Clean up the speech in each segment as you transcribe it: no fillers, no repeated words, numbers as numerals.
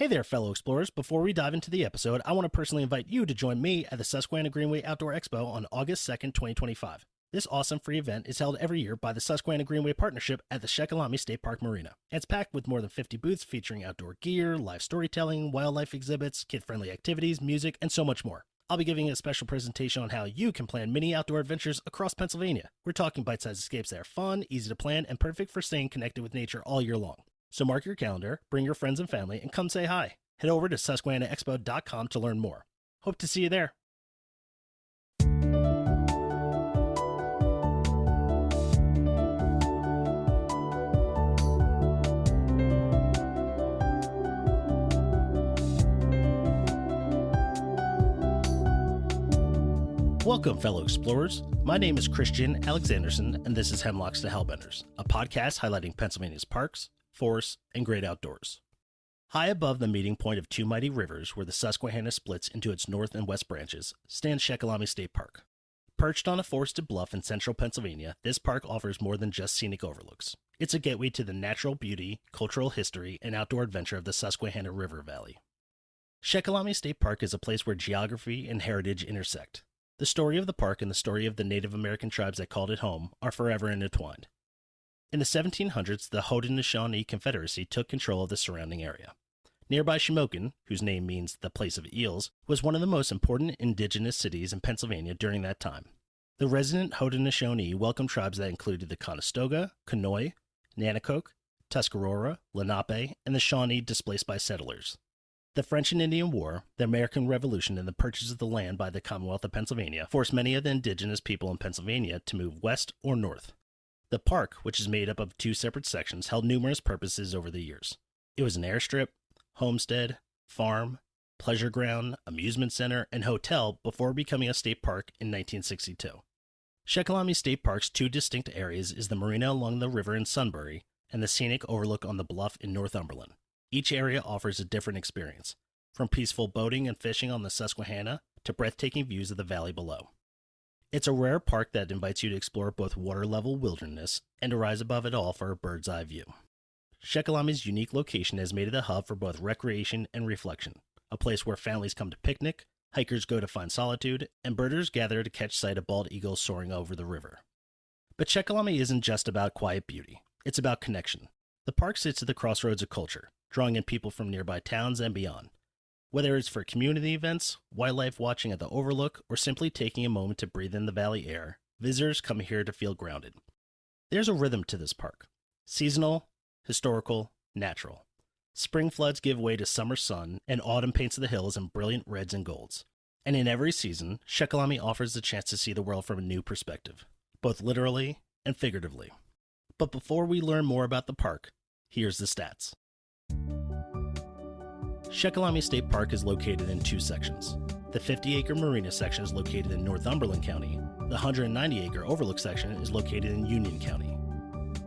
Hey there, fellow explorers. Before we dive into the episode, I want to personally invite you to join me at the Susquehanna Greenway Outdoor Expo on August 2nd, 2025. This awesome free event is held every year by the Susquehanna Greenway Partnership at the Shikellamy State Park Marina. It's packed with more than 50 booths featuring outdoor gear, live storytelling, wildlife exhibits, kid-friendly activities, music, and so much more. I'll be giving a special presentation on how you can plan mini outdoor adventures across Pennsylvania. We're talking bite-sized escapes that are fun, easy to plan, and perfect for staying connected with nature all year long. So mark your calendar, bring your friends and family, and come say hi. Head over to susquehannaexpo.com to learn more. Hope to see you there. Welcome, fellow explorers. My name is Christian Alexanderson, and this is Hemlocks to Hellbenders, a podcast highlighting Pennsylvania's parks, forests, and great outdoors. High above the meeting point of two mighty rivers where the Susquehanna splits into its north and west branches stands Shikellamy State Park. Perched on a forested bluff in central Pennsylvania, this park offers more than just scenic overlooks. It's a gateway to the natural beauty, cultural history, and outdoor adventure of the Susquehanna River Valley. Shikellamy State Park is a place where geography and heritage intersect. The story of the park and the story of the Native American tribes that called it home are forever intertwined. In the 1700s, the Haudenosaunee Confederacy took control of the surrounding area. Nearby Shamokin, whose name means the Place of Eels, was one of the most important indigenous cities in Pennsylvania during that time. The resident Haudenosaunee welcomed tribes that included the Conestoga, Conoy, Nanticoke, Tuscarora, Lenape, and the Shawnee displaced by settlers. The French and Indian War, the American Revolution, and the purchase of the land by the Commonwealth of Pennsylvania forced many of the indigenous people in Pennsylvania to move west or north. The park, which is made up of two separate sections, held numerous purposes over the years. It was an airstrip, homestead, farm, pleasure ground, amusement center, and hotel before becoming a state park in 1962. Shikellamy State Park's two distinct areas is the marina along the river in Sunbury and the scenic overlook on the bluff in Northumberland. Each area offers a different experience, from peaceful boating and fishing on the Susquehanna to breathtaking views of the valley below. It's a rare park that invites you to explore both water-level wilderness and to rise above it all for a bird's-eye view. Shikelamy's unique location has made it a hub for both recreation and reflection, a place where families come to picnic, hikers go to find solitude, and birders gather to catch sight of bald eagles soaring over the river. But Shikellamy isn't just about quiet beauty, it's about connection. The park sits at the crossroads of culture, drawing in people from nearby towns and beyond. Whether it's for community events, wildlife watching at the overlook, or simply taking a moment to breathe in the valley air, visitors come here to feel grounded. There's a rhythm to this park. Seasonal, historical, natural. Spring floods give way to summer sun, and autumn paints the hills in brilliant reds and golds. And in every season, Shikellamy offers the chance to see the world from a new perspective, both literally and figuratively. But before we learn more about the park, here's the stats. Shikellamy State Park is located in two sections. The 50-acre marina section is located in Northumberland County. The 190-acre overlook section is located in Union County.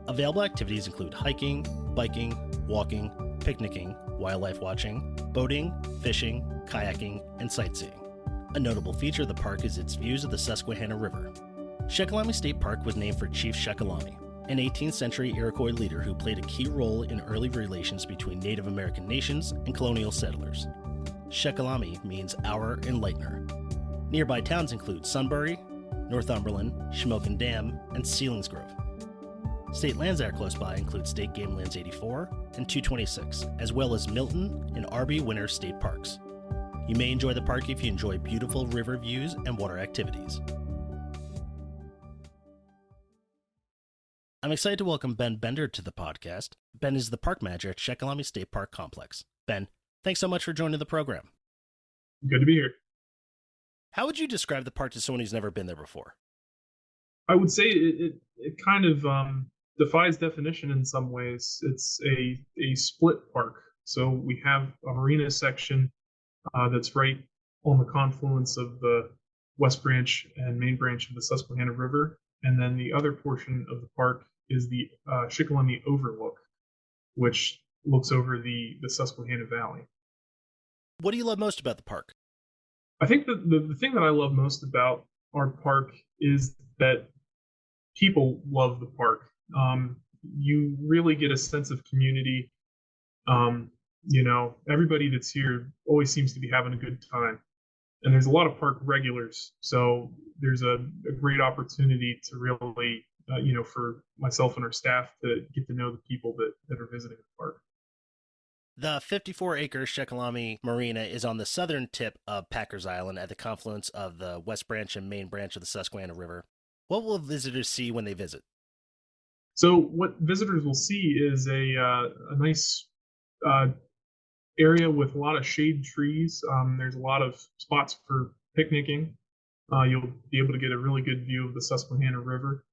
Available activities include hiking, biking, walking, picnicking, wildlife watching, boating, fishing, kayaking, and sightseeing. A notable feature of the park is its views of the Susquehanna River. Shikellamy State Park was named for Chief Shikellamy, an 18th century Iroquois leader who played a key role in early relations between Native American nations and colonial settlers. Shikellamy means our enlightener. Nearby towns include Sunbury, Northumberland, Shamokin Dam, and Selinsgrove. State lands that are close by include State Game Lands 84 and 226, as well as Milton and R.B. Winter State Parks. You may enjoy the park if you enjoy beautiful river views and water activities. I'm excited to welcome Ben Bender to the podcast. Ben is the park manager at Shikellamy State Park Complex. Ben, thanks so much for joining the program. Good to be here. How would you describe the park to someone who's never been there before? I would say it kind of defies definition in some ways. It's a split park. So we have a marina section that's right on the confluence of the West Branch and Main Branch of the Susquehanna River. And then the other portion of the park is the Shikellamy Overlook, which looks over the Susquehanna Valley. What do you love most about the park? I think the thing that I love most about our park is that people love the park. You really get a sense of community everybody that's here always seems to be having a good time. And there's a lot of park regulars. So there's a great opportunity to really, for myself and our staff to get to know the people that are visiting the park. The 54-acre Shikellamy Marina is on the southern tip of Packers Island at the confluence of the West Branch and Main Branch of the Susquehanna River. What will visitors see when they visit? So what visitors will see is a nice uh, area with a lot of shade trees. There's a lot of spots for picnicking. You'll be able to get a really good view of the Susquehanna River,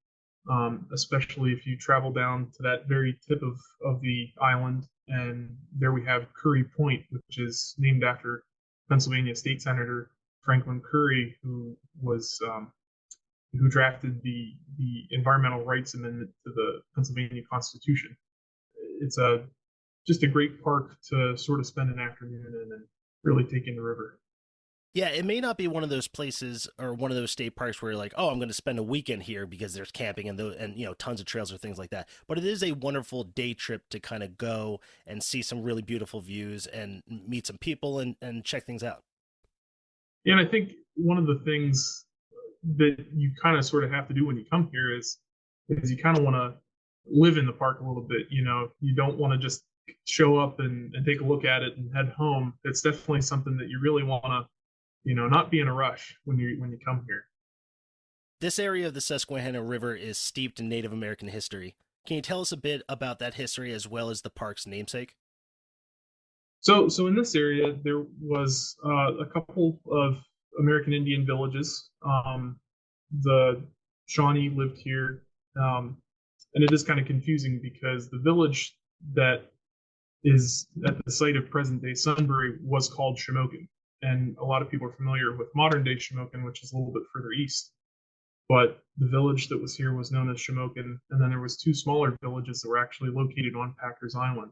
especially if you travel down to that very tip of the island. And there we have Curry Point, which is named after Pennsylvania State Senator Franklin Curry, who drafted the Environmental Rights Amendment to the Pennsylvania Constitution. It's just a great park to sort of spend an afternoon in and really take in the river. Yeah, it may not be one of those places or one of those state parks where you're like, oh, I'm going to spend a weekend here because there's camping and tons of trails or things like that. But it is a wonderful day trip to kind of go and see some really beautiful views and meet some people and check things out. Yeah, and I think one of the things that you kind of sort of have to do when you come here is you kind of want to live in the park a little bit. You don't want to just show up and take a look at it and head home. It's definitely something that you really want to not be in a rush when you come here. This area of the Susquehanna River is steeped in Native American history. Can you tell us a bit about that history as well as the park's namesake? So in this area, there was a couple of American Indian villages. The Shawnee lived here, and it is kind of confusing because the village that is at the site of present-day Sunbury was called Shamokin. And a lot of people are familiar with modern-day Shamokin, which is a little bit further east. But the village that was here was known as Shamokin, and then there was two smaller villages that were actually located on Packers Island.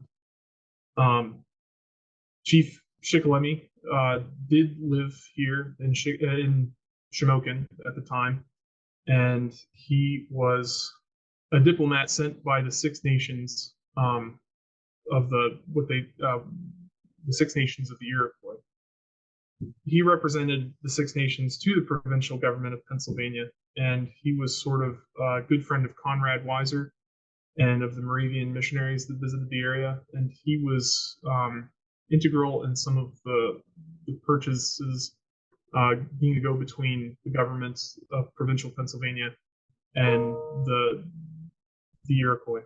Chief Shikellamy did live here in Shamokin at the time, and he was a diplomat sent by the Six Nations of the Six Nations of the Iroquois. He represented the Six Nations to the provincial government of Pennsylvania, and he was sort of a good friend of Conrad Weiser and of the Moravian missionaries that visited the area. And he was integral in some of the purchases being to go between the governments of provincial Pennsylvania and the Iroquois.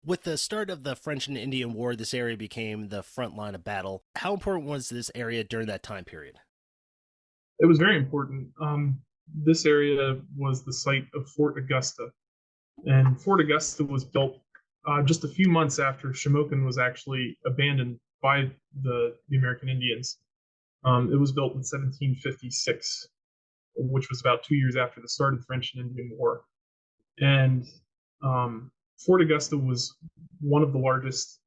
With the start of the French and Indian War, this area became the front line of battle. How important was this area during that time period? It was very important. This area was the site of Fort Augusta, and Fort Augusta was built just a few months after Shamokin was actually abandoned by the American Indians. It was built in 1756, which was about 2 years after the start of the French and Indian War. And Fort Augusta was one of the largest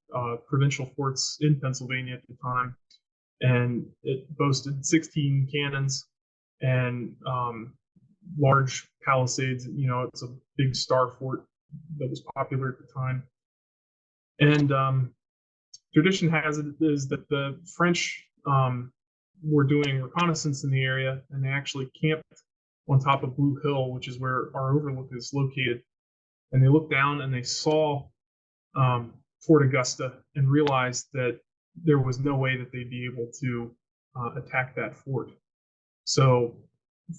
provincial forts in Pennsylvania at the time, and it boasted 16 cannons and large palisades. It's a big star fort that was popular at the time. And tradition has it is that the French were doing reconnaissance in the area, and they actually camped on top of Blue Hill, which is where our overlook is located. And they looked down and they saw Fort Augusta and realized that there was no way that they'd be able to attack that fort. So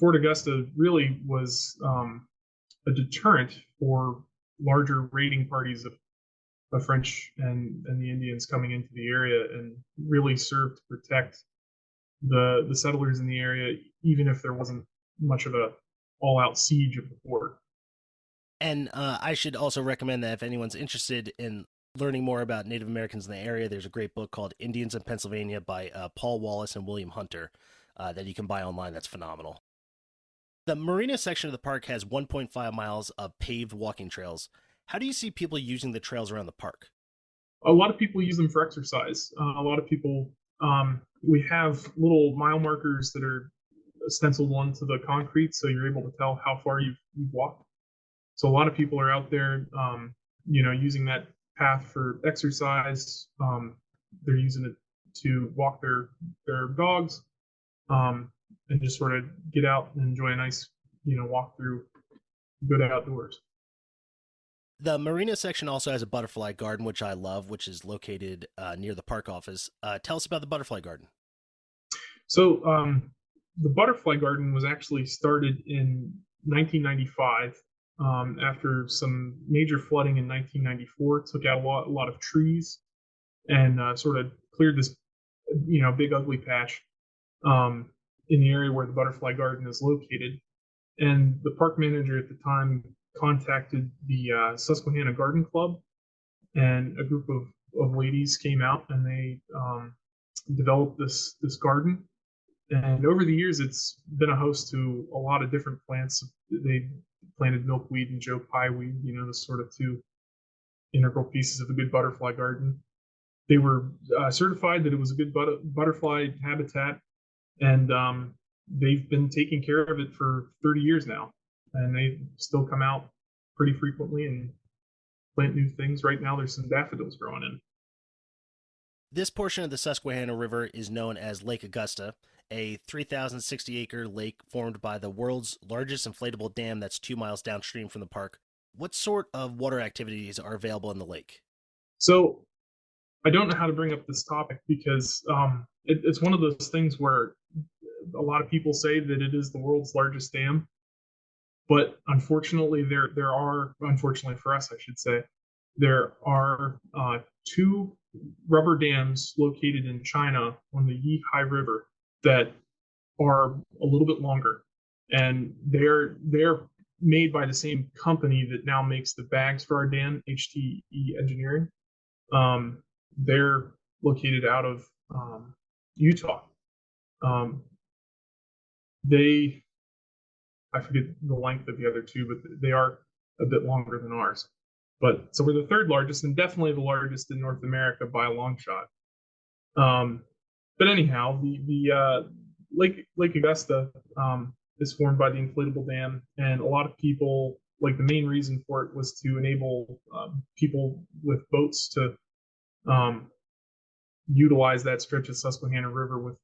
Fort Augusta really was a deterrent for larger raiding parties of French and the Indians coming into the area, and really served to protect the settlers in the area, even if there wasn't much of a all-out siege of the fort. And I should also recommend that if anyone's interested in learning more about Native Americans in the area, there's a great book called Indians in Pennsylvania by Paul Wallace and William Hunter that you can buy online. That's phenomenal. The marina section of the park has 1.5 miles of paved walking trails. How do you see people using the trails around the park? A lot of people use them for exercise. A lot of people, we have little mile markers that are stenciled onto the concrete, so you're able to tell how far you've walked. So a lot of people are out there, using that path for exercise. they're using it to walk their dogs, and just sort of get out and enjoy a nice, walk through good outdoors. The marina section also has a butterfly garden, which I love, which is located near the park office. Tell us about the butterfly garden. So the butterfly garden was actually started in 1995 after some major flooding in 1994. Took out a lot of trees and sort of cleared this, big ugly patch in the area where the butterfly garden is located. And the park manager at the time contacted the Susquehanna Garden Club, and a group of ladies came out and they developed this garden. And over the years, it's been a host to a lot of different plants. They planted milkweed and Joe Pye weed, the sort of two integral pieces of a good butterfly garden. They were certified that it was a good butterfly habitat, and they've been taking care of it for 30 years now. And they still come out pretty frequently and plant new things. Right now, there's some daffodils growing in. This portion of the Susquehanna River is known as Lake Augusta, a 3,060-acre lake formed by the world's largest inflatable dam that's 2 miles downstream from the park. What sort of water activities are available in the lake? So I don't know how to bring up this topic because it's one of those things where a lot of people say that it is the world's largest dam. But unfortunately, there are, unfortunately for us, I should say, there are two rubber dams located in China on the Yihai River that are a little bit longer, and they're made by the same company that now makes the bags for our dam, HTE Engineering. They're located out of Utah. I forget the length of the other two, but they are a bit longer than ours. But so we're the third largest and definitely the largest in North America by a long shot. But anyhow, the Lake Augusta is formed by the inflatable dam, and a lot of people, like, the main reason for it was to enable people with boats to utilize that stretch of Susquehanna River with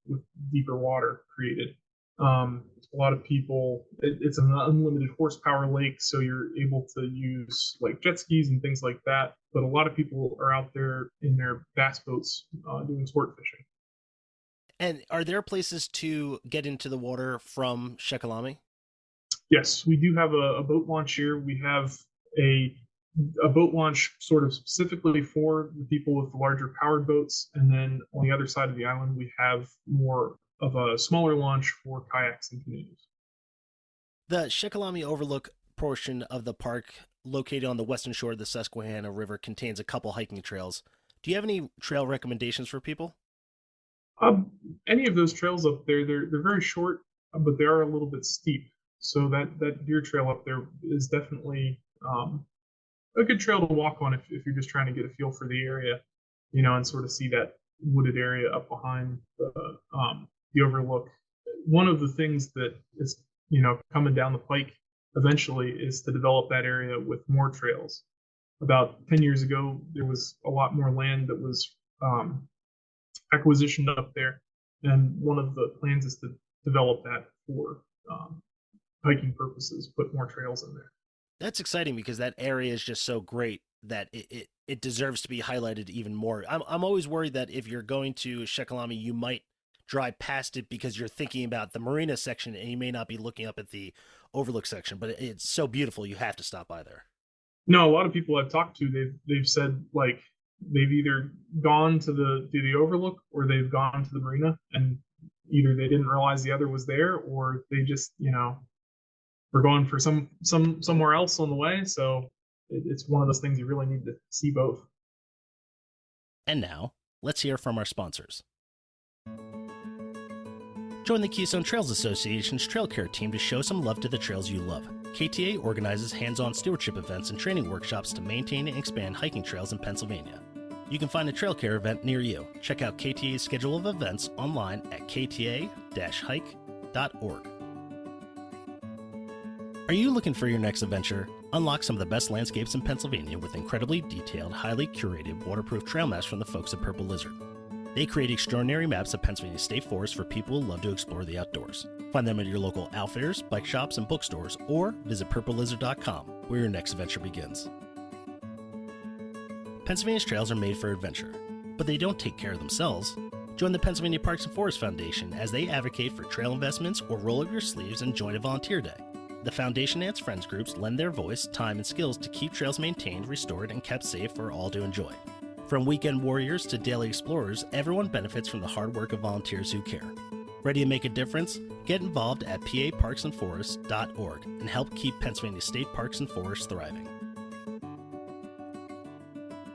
deeper water created. A lot of people, it's an unlimited horsepower lake, so you're able to use like jet skis and things like that. But a lot of people are out there in their bass boats doing sport fishing. And are there places to get into the water from Shikellamy? Yes, we do have a boat launch here. We have a boat launch sort of specifically for the people with the larger powered boats. And then on the other side of the island, we have more of a smaller launch for kayaks and canoes. The Shikellamy Overlook portion of the park, located on the western shore of the Susquehanna River, contains a couple hiking trails. Do you have any trail recommendations for people? Any of those trails up there, they're very short, but they are a little bit steep. So that deer trail up there is definitely a good trail to walk on if you're just trying to get a feel for the area, and sort of see that wooded area up behind the overlook. One of the things that is, coming down the pike eventually is to develop that area with more trails. About 10 years ago, there was a lot more land that was acquisitioned up there. And one of the plans is to develop that for hiking purposes, put more trails in there. That's exciting because that area is just so great that it deserves to be highlighted even more. I'm always worried that if you're going to Shikellamy, you might drive past it because you're thinking about the marina section and you may not be looking up at the overlook section, but it's so beautiful you have to stop by there. No, a lot of people I've talked to, they've said, like, they've either gone to the overlook or they've gone to the marina, and either they didn't realize the other was there or they just, were going for somewhere else on the way. So it's one of those things you really need to see both. And now, let's hear from our sponsors. Join the Keystone Trails Association's trail care team to show some love to the trails you love. KTA organizes hands-on stewardship events and training workshops to maintain and expand hiking trails in Pennsylvania. You can find a trail care event near you. Check out KTA's schedule of events online at kta-hike.org. Are you looking for your next adventure? Unlock some of the best landscapes in Pennsylvania with incredibly detailed, highly curated, waterproof trail maps from the folks at Purple Lizard. They create extraordinary maps of Pennsylvania State Forest for people who love to explore the outdoors. Find them at your local outfitters, bike shops, and bookstores, or visit purplelizard.com, where your next adventure begins. Pennsylvania's trails are made for adventure, but they don't take care of themselves. Join the Pennsylvania Parks and Forest Foundation as they advocate for trail investments, or roll up your sleeves and join a volunteer day. The foundation and its friends groups lend their voice, time, and skills to keep trails maintained, restored, and kept safe for all to enjoy. From weekend warriors to daily explorers, everyone benefits from the hard work of volunteers who care. Ready to make a difference? Get involved at paparksandforests.org and help keep Pennsylvania State Parks and Forests thriving.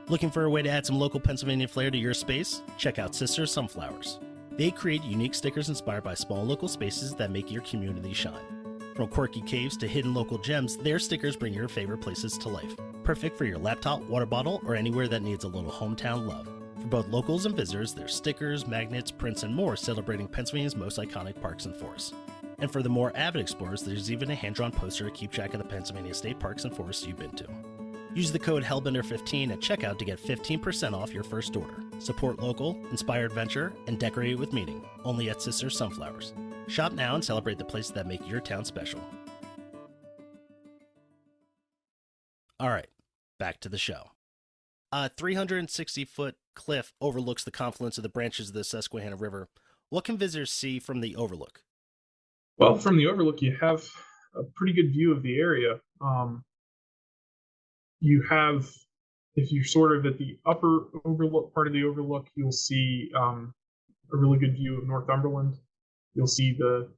Looking for a way to add some local Pennsylvania flair to your space? Check out Sister Sunflowers. They create unique stickers inspired by small local spaces that make your community shine. From quirky caves to hidden local gems, their stickers bring your favorite places to life. Perfect for your laptop, water bottle, or anywhere that needs a little hometown love. For both locals and visitors, there's stickers, magnets, prints, and more celebrating Pennsylvania's most iconic parks and forests. And for the more avid explorers, there's even a hand-drawn poster to keep track of the Pennsylvania State Parks and Forests you've been to. Use the code HELLBENDER15 at checkout to get 15% off your first order. Support local, inspire adventure, and decorate with meaning. Only at Sister Sunflowers. Shop now and celebrate the places that make your town special. All right, back to the show. A 360-foot cliff overlooks the confluence of the branches of the Susquehanna River. What can visitors see from the overlook? Well, from the overlook, you have a pretty good view of the area. You have, if you're sort of at the upper overlook part of the overlook, you'll see a really good view of Northumberland. You'll see the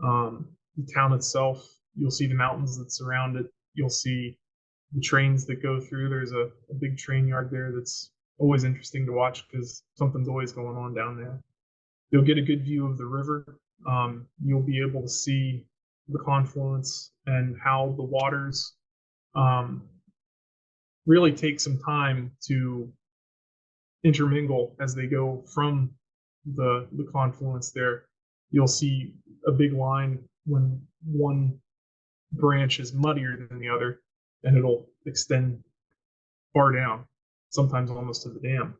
town itself. You'll see the mountains that surround it. You'll see the trains that go through. There's a big train yard there that's always interesting to watch because something's always going on down there. You'll get a good view of the river. You'll be able to see the confluence and how the waters really take some time to intermingle as they go from the confluence there. You'll see a big line when one branch is muddier than the other, and it'll extend far down, sometimes almost to the dam.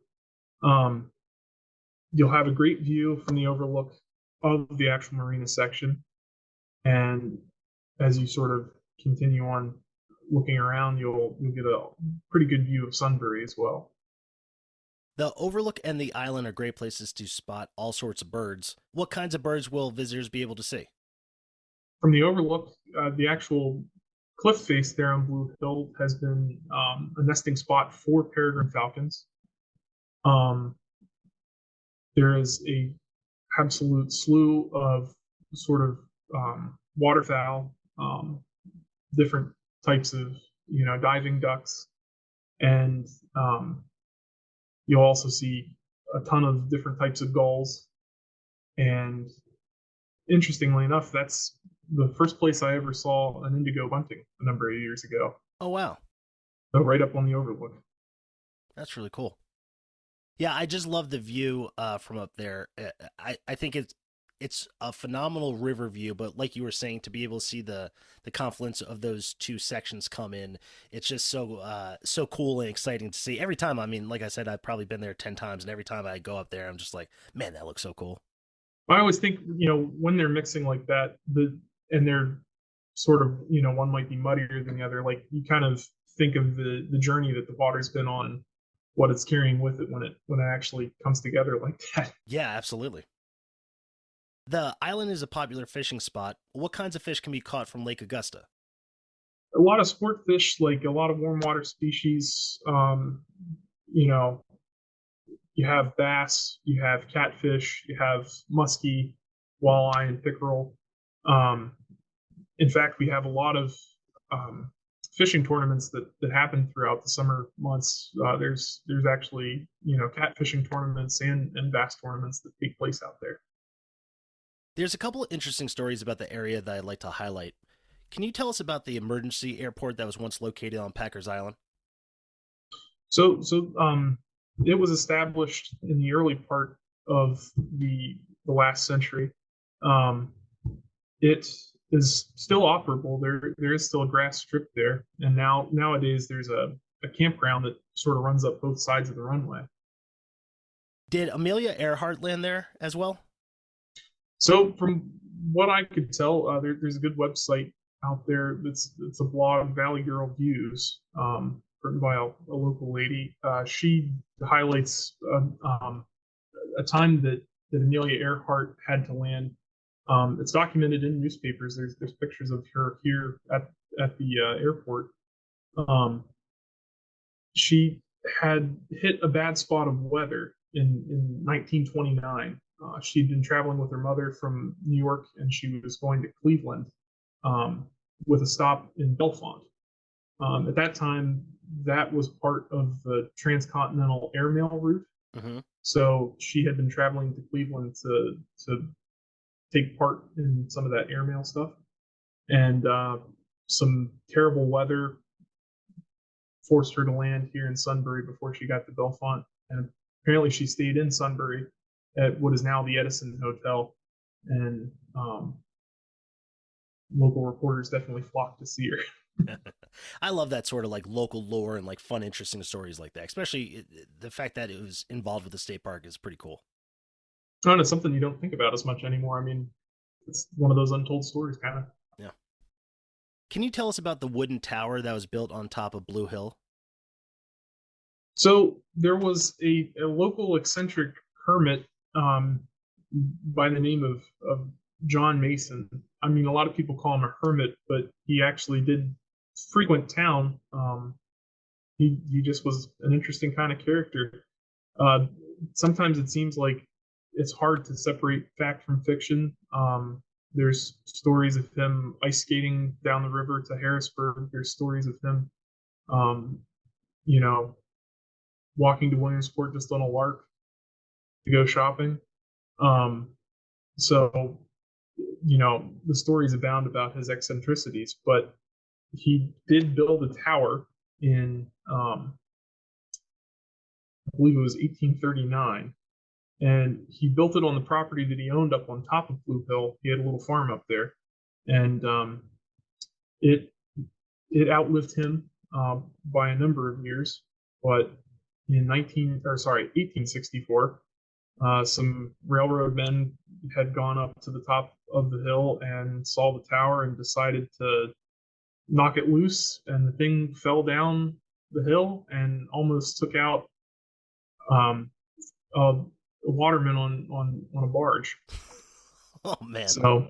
You'll have a great view from the overlook of the actual marina section, and as you sort of continue on looking around, you'll get a pretty good view of Sunbury as well. The overlook and the island are great places to spot all sorts of birds. What kinds of birds will visitors be able to see? From the overlook, the actual cliff face there on Blue Hill has been a nesting spot for peregrine falcons. There is a absolute slew of sort of waterfowl, different types of diving ducks, and you'll also see a ton of different types of gulls. And interestingly enough, that's the first place I ever saw an indigo bunting a number of years ago. Oh, wow. So right up on the overlook. That's really cool. Yeah, I just love the view from up there. I think it's a phenomenal river view, but like you were saying, to be able to see the confluence of those two sections come in, it's just so cool and exciting to see. Every time, I mean, like I said, I've probably been there 10 times, and every time I go up there, I'm just like, man, that looks so cool. I always think, when they're mixing like that, and they're sort of, one might be muddier than the other, like you kind of think of the journey that the water's been on, what it's carrying with it when it actually comes together like that. Yeah, absolutely. The island is a popular fishing spot. What kinds of fish can be caught from Lake Augusta? A lot of sport fish, like a lot of warm water species. You have bass, you have catfish, you have muskie, walleye, and pickerel. In fact, we have a lot of fishing tournaments that happen throughout the summer months. There's actually catfishing tournaments and bass tournaments that take place out there. There's a couple of interesting stories about the area that I'd like to highlight. Can you tell us about the emergency airport that was once located on Packers Island? So it was established in the early part of the last century. It is still operable. There is still a grass strip there, and nowadays there's a campground that sort of runs up both sides of the runway. Did Amelia Earhart land there as well? So from what I could tell, there's a good website out there it's a blog, Valley Girl Views, written by a local lady. She highlights a time that Amelia Earhart had to land. It's documented in newspapers. There's pictures of her here at the airport. Um, she had hit a bad spot of weather in 1929. She'd been traveling with her mother from New York, and she was going to Cleveland um, with a stop in Bellefonte. At that time, that was part of the transcontinental airmail route. Mm-hmm. So she had been traveling to Cleveland to take part in some of that airmail stuff, and some terrible weather forced her to land here in Sunbury before she got to Bellefonte. And apparently, she stayed in Sunbury at what is now the Edison Hotel, and local reporters definitely flocked to see her. I love that sort of like local lore and like fun, interesting stories like that. Especially the fact that it was involved with the state park is pretty cool. And it's something you don't think about as much anymore. I mean, it's one of those untold stories, kind of. Yeah. Can you tell us about the wooden tower that was built on top of Blue Hill? So there was a local eccentric hermit by the name of John Mason. I mean, a lot of people call him a hermit, but he actually did frequent town. He just was an interesting kind of character. Uh, Sometimes it seems like it's hard to separate fact from fiction. There's stories of him ice skating down the river to Harrisburg. There's stories of him, um, you know, walking to Williamsport just on a lark to go shopping. Um, so, the stories abound about his eccentricities, but he did build a tower in, I believe it was 1839, and he built it on the property that he owned up on top of Blue Hill. He had a little farm up there, and it it outlived him by a number of years. But in 1864, some railroad men had gone up to the top of the hill and saw the tower and decided to knock it loose, and the thing fell down the hill and almost took out um, a waterman on a barge. Oh man. So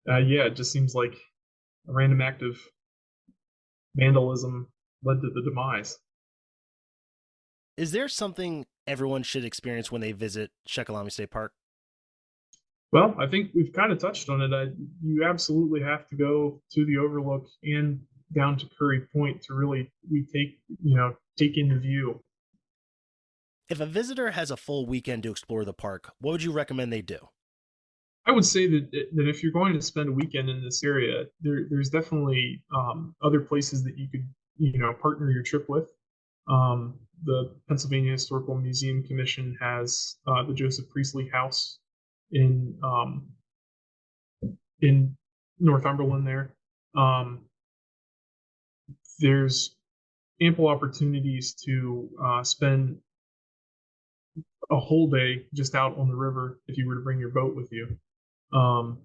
yeah, it just seems like a random act of vandalism led to the demise. Is there something everyone should experience when they visit Shikellamy State Park? Well, I think we've kind of touched on it. You absolutely have to go to the Overlook and down to Curry Point to really take in the view. If a visitor has a full weekend to explore the park, what would you recommend they do? I would say that if you're going to spend a weekend in this area, there's definitely other places that you could partner your trip with. The Pennsylvania Historical Museum Commission has the Joseph Priestley House in Northumberland there. There's ample opportunities to spend a whole day just out on the river if you were to bring your boat with you. Um,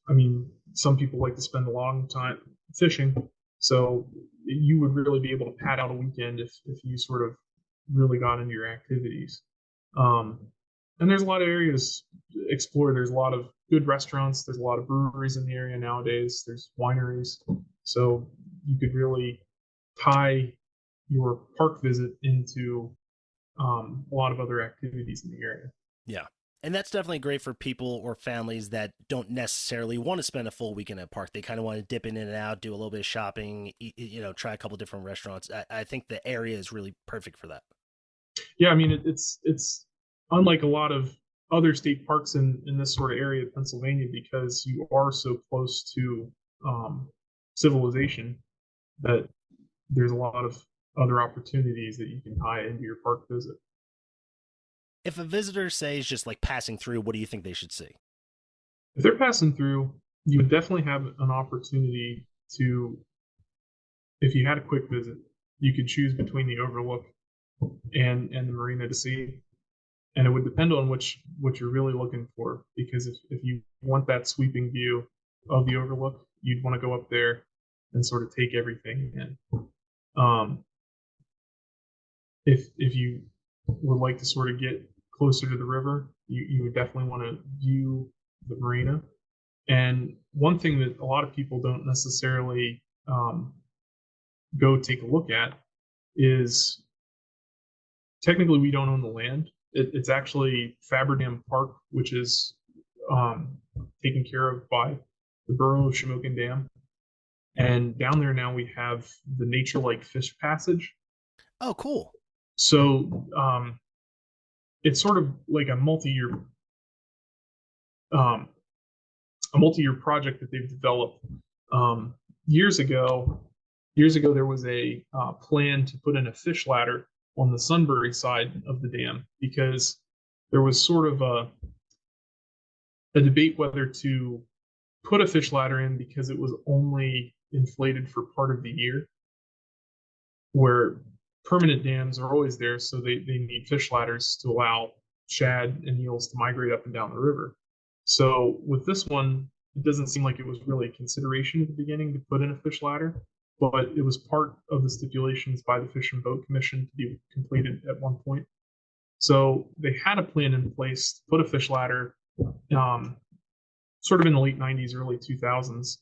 I mean, some people like to spend a long time fishing, so you would really be able to pad out a weekend if you sort of really got into your activities. Um, and there's a lot of areas to explore. There's a lot of good restaurants. There's a lot of breweries in the area nowadays. There's wineries. So you could really tie your park visit into a lot of other activities in the area. Yeah. And that's definitely great for people or families that don't necessarily want to spend a full weekend at a park. They kind of want to dip in and out, do a little bit of shopping, try a couple different restaurants. I think the area is really perfect for that. Yeah, I mean, it's unlike a lot of other state parks in this sort of area of Pennsylvania because you are so close to civilization that there's a lot of other opportunities that you can tie into your park visit. If a visitor, say, is just like passing through, what do you think they should see? If they're passing through, you would definitely have an opportunity to, if you had a quick visit, you could choose between the Overlook and the marina to see. And it would depend on what you're really looking for, because if you want that sweeping view of the overlook, you'd want to go up there and sort of take everything in. If you would like to sort of get closer to the river, you would definitely want to view the marina. And one thing that a lot of people don't necessarily go take a look at is, technically we don't own the land. It's actually Faberdam Park, which is taken care of by the borough of Shamokin Dam. And down there now we have the Nature Like Fish Passage. Oh, cool. So it's sort of like a multi-year project that they've developed. Years ago, there was a plan to put in a fish ladder on the Sunbury side of the dam, because there was sort of a debate whether to put a fish ladder in because it was only inflated for part of the year, where permanent dams are always there, so they need fish ladders to allow shad and eels to migrate up and down the river. So with this one, it doesn't seem like it was really a consideration at the beginning to put in a fish ladder, but it was part of the stipulations by the Fish and Boat Commission to be completed at one point. So they had a plan in place to put a fish ladder sort of in the late 90s, early 2000s,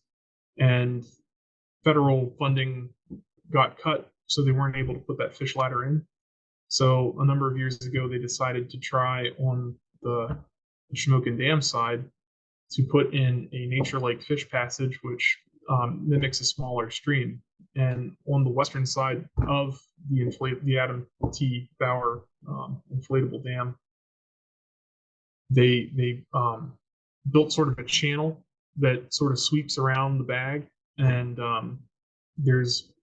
and federal funding got cut, so they weren't able to put that fish ladder in. So a number of years ago, they decided to try on the Shamokin Dam side to put in a Nature Like Fish Passage, which mimics a smaller stream. And on the western side of the Adam T. Bauer inflatable dam, they built sort of a channel that sort of sweeps around the bag, and there's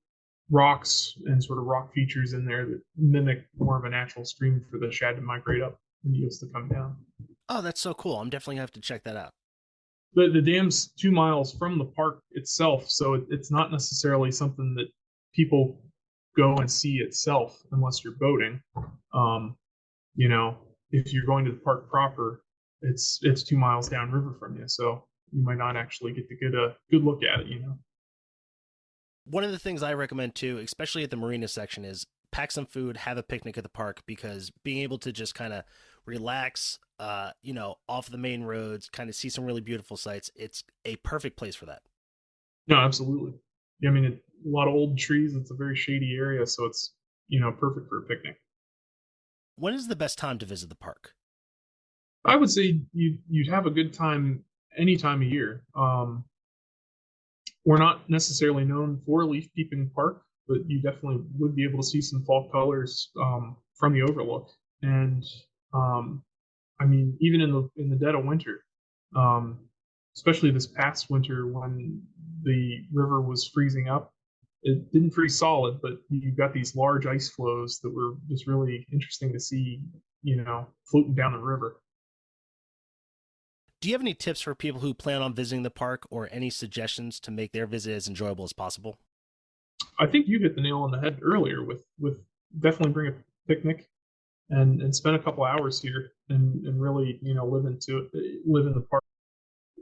rocks and sort of rock features in there that mimic more of a natural stream for the shad to migrate up and eels to come down. Oh, that's so cool. I'm definitely gonna have to check that out. The dam's 2 miles from the park itself, so it's not necessarily something that people go and see itself unless you're boating. You know, if you're going to the park proper, it's 2 miles downriver from you, so you might not actually get to get a good look at it, you know. One of the things I recommend too, especially at the marina section, is pack some food, have a picnic at the park, because being able to just kind of relax, off the main roads, kind of see some really beautiful sights, it's a perfect place for that. No, absolutely. Yeah, I mean, a lot of old trees. It's a very shady area, so it's, perfect for a picnic. When is the best time to visit the park? I would say you'd have a good time any time of year. We're not necessarily known for a leaf peeping park, but you definitely would be able to see some fall colors from the overlook. And I mean, even in the dead of winter, especially this past winter when the river was freezing up, it didn't freeze solid, but you got these large ice flows that were just really interesting to see, floating down the river. Do you have any tips for people who plan on visiting the park, or any suggestions to make their visit as enjoyable as possible? I think you hit the nail on the head earlier with definitely bring a picnic and spend a couple hours here and really, live in the park.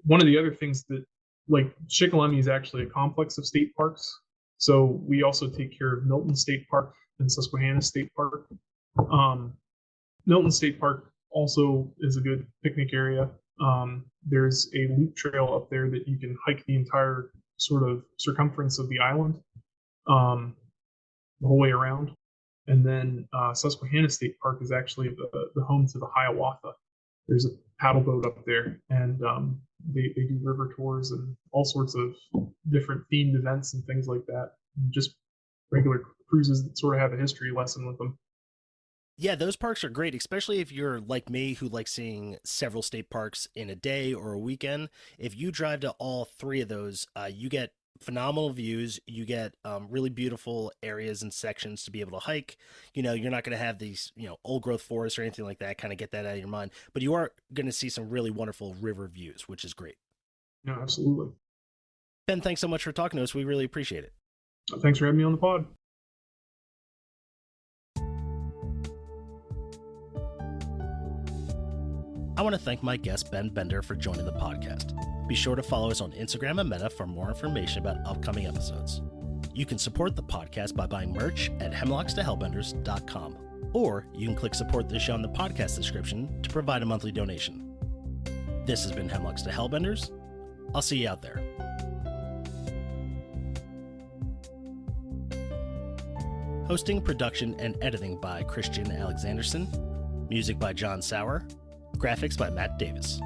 One of the other things that, like, Shikellamy is actually a complex of state parks. So we also take care of Milton State Park and Susquehanna State Park. Milton State Park also is a good picnic area. There's a loop trail up there that you can hike the entire sort of circumference of the island, the whole way around. And then Susquehanna State Park is actually the home to the Hiawatha. There's a paddle boat up there, and they do river tours and all sorts of different themed events and things like that. And just regular cruises that sort of have a history lesson with them. Yeah, those parks are great, especially if you're like me, who likes seeing several state parks in a day or a weekend. If you drive to all three of those, you get phenomenal views. You get really beautiful areas and sections to be able to hike. You're not going to have these, old growth forests or anything like that. Kind of get that out of your mind. But you are going to see some really wonderful river views, which is great. No, absolutely. Ben, thanks so much for talking to us. We really appreciate it. Thanks for having me on the pod. I want to thank my guest Ben Bender for joining the podcast. Be sure to follow us on Instagram and Meta for more information about upcoming episodes. You can support the podcast by buying merch at hemlockstahellbenders.com, or you can click support the show in the podcast description to provide a monthly donation. This has been Hemlocks to Hellbenders. I'll see you out there. Hosting, production, and editing by Christian Alexanderson. Music by John Sauer. Graphics by Matt Davis.